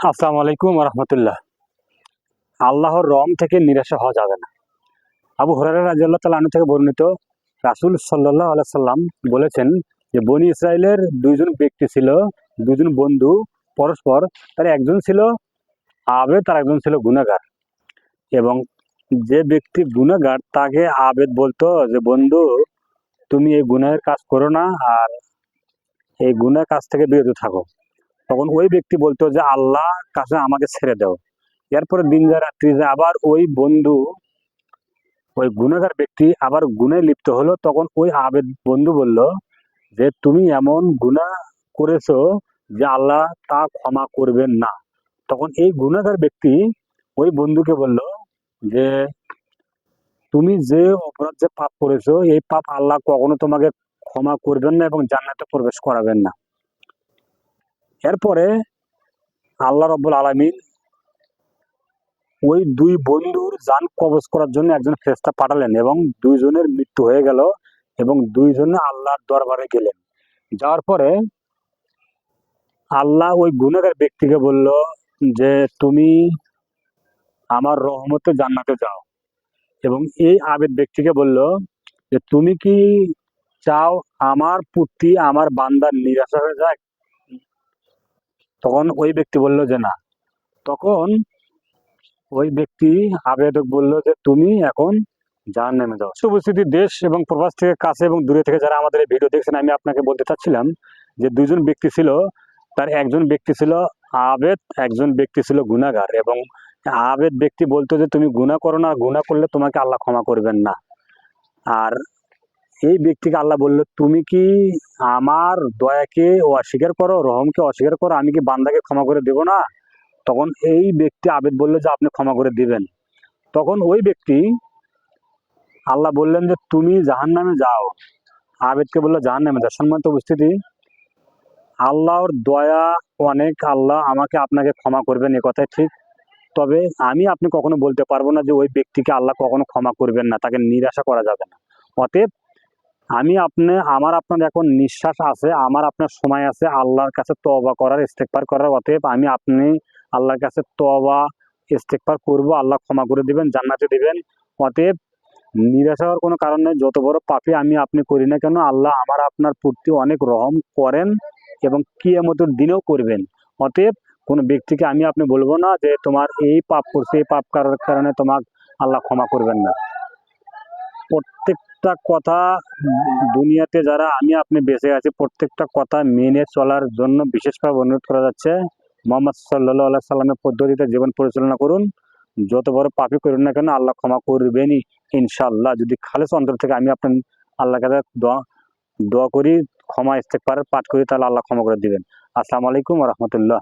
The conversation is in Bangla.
আসসালামু আলাইকুম রহমতুল্লাহ। আল্লাহর রং থেকে নিরাশা হওয়া যাবে না। আবু হুরায়রা রাদিয়াল্লাহু তাআলা আনহু থেকে বর্ণিত, রাসূল সাল্লাল্লাহু আলাইহি সাল্লাম বলেছেন যে বনী ইসরাইলের দুইজন ব্যক্তি ছিল, দুজন বন্ধু পরস্পর। তার একজন ছিল আবেদ আর একজন ছিল গুনাহগার। এবং যে ব্যক্তি গুনাহগার তাকে আবেদ বলতো যে বন্ধু, তুমি এই গুনাহের কাজ করো না আর এই গুনাহের কাজ থেকে বিরত থাকো। তখন ওই ব্যক্তি বলতো যে আল্লাহ কাছে আমাকে ছেড়ে দাও। এরপরে দিন যায় রাত্রি যায়, আবার ওই বন্ধু ওই গুনাহগার ব্যক্তি আবার গুনায় লিপ্ত হলো। তখন ওই আবেদ বন্ধু বলল যে তুমি এমন গুনাহ করেছো যে আল্লাহ তা ক্ষমা করবেন না। তখন এই গুনাহগার ব্যক্তি ওই বন্ধুকে বলল যে তুমি যে অপরাধ যে পাপ করেছো এই পাপ আল্লাহ কখনো তোমাকে ক্ষমা করবেন না এবং জান্নাতে প্রবেশ করাবেন না। এরপরে আল্লাহ রাব্বুল আলামিন ওই দুই বন্ধুর জান কবজ করার জন্য একজন ফেরেশতা পাঠালেন এবং দুইজনের মৃত্যু হয়ে গেল এবং দুইজনে আল্লাহর দরবারে গেলেন। যাওয়ার পরে আল্লাহ ওই গুনাহগার ব্যক্তিকে বলল যে তুমি আমার রহমতে জান্নাতে যাও। এবং এই আবেদ ব্যক্তিকে বলল যে তুমি কি চাও আমার প্রতি আমার বান্দার নিরাশা হয়ে যায়? তখন ওই ব্যক্তি বলল যে না। তখন ওই ব্যক্তি আবেদক বলল যে তুমি এখন জাহান্নামে যাও। উপস্থিতি দেশ এবং প্রবাস থেকে, কাছে এবং দূরে থেকে যারা আমাদের এই ভিডিও দেখছেন, আমি আপনাকে বলতে চাচ্ছিলাম যে দুজন ব্যক্তি ছিল। তার একজন ব্যক্তি ছিল আবেদ, একজন ব্যক্তি ছিল গুনাহগার। এবং আবেদ ব্যক্তি বলতো যে তুমি গুনাহ করো না, গুনাহ করলে তোমাকে আল্লাহ ক্ষমা করবেন না। আর এই ব্যক্তিকে আল্লাহ বলল তুমি কি আমার দয়াকে অস্বীকার করো, রহমকে অস্বীকার করো, আমি কি বান্দাকে ক্ষমা করে দেব না? তখন এই ব্যক্তি আবেদ বলল যে আপনি ক্ষমা করে দিবেন। তখন ওই ব্যক্তি আল্লাহ বললেন যে তুমি জাহান্নামে যাও। আবেদকে বললো জাহান্নামে যাও। সম্মানিত উপস্থিতি, আল্লাহর দয়া অনেক, আল্লাহ আমাকে আপনাকে ক্ষমা করবেন এ কথাই ঠিক। তবে আমি আপনি কখনো বলতে পারবো না যে ওই ব্যক্তিকে আল্লাহ কখনো ক্ষমা করবেন না, তাকে নিরাশা করা যাবে না। অতএব আমি আপনি আমার আপনার এখন নিঃশ্বাস আছে, আমার আপনার সময় আছে আল্লাহর কাছে তওবা করার, ইস্তেগফার করার। অতএব আমি আপনি আল্লাহর কাছে তওবা ইস্তেগফার করব, আল্লাহ ক্ষমা করে দিবেন, জান্নাতে দিবেন। অতএব নিরাশা হওয়ার কোনো কারণ নেই। যত বড় পাপী আমি আপনি করি না কেন, আল্লাহ আমার আপনার প্রতি অনেক রহম করেন এবং কিয়ামতের দিনেও করবেন। অতএব কোনো ব্যক্তিকে আমি আপনি বলবো না যে তোমার এই পাপ করছে, এই পাপ করার কারণে তোমার আল্লাহ ক্ষমা করবেন না। প্রত্যেকটা কথা দুনিয়াতে যারা আমি আপনি বেঁচে আছি, প্রত্যেকটা কথা মেনে চলার জন্য বিশেষভাবে অনুরোধ করা যাচ্ছে। মোহাম্মদ সাল্লাল্লাহু আলাইহি সাল্লামের পদ্ধতিতে জীবন পরিচালনা করুন। যত বড় পাপী করুন না কেন, আল্লাহ ক্ষমা করবেনই ইনশাআল্লাহ। যদি খালেস অন্তর থেকে আমি আপনার আল্লাহর কাছে দোয়া করি, ক্ষমা ইস্তেগফার পাঠ করি, তাহলে আল্লাহ ক্ষমা করে দিবেন। আসসালামু আলাইকুম ওয়া রাহমাতুল্লাহ।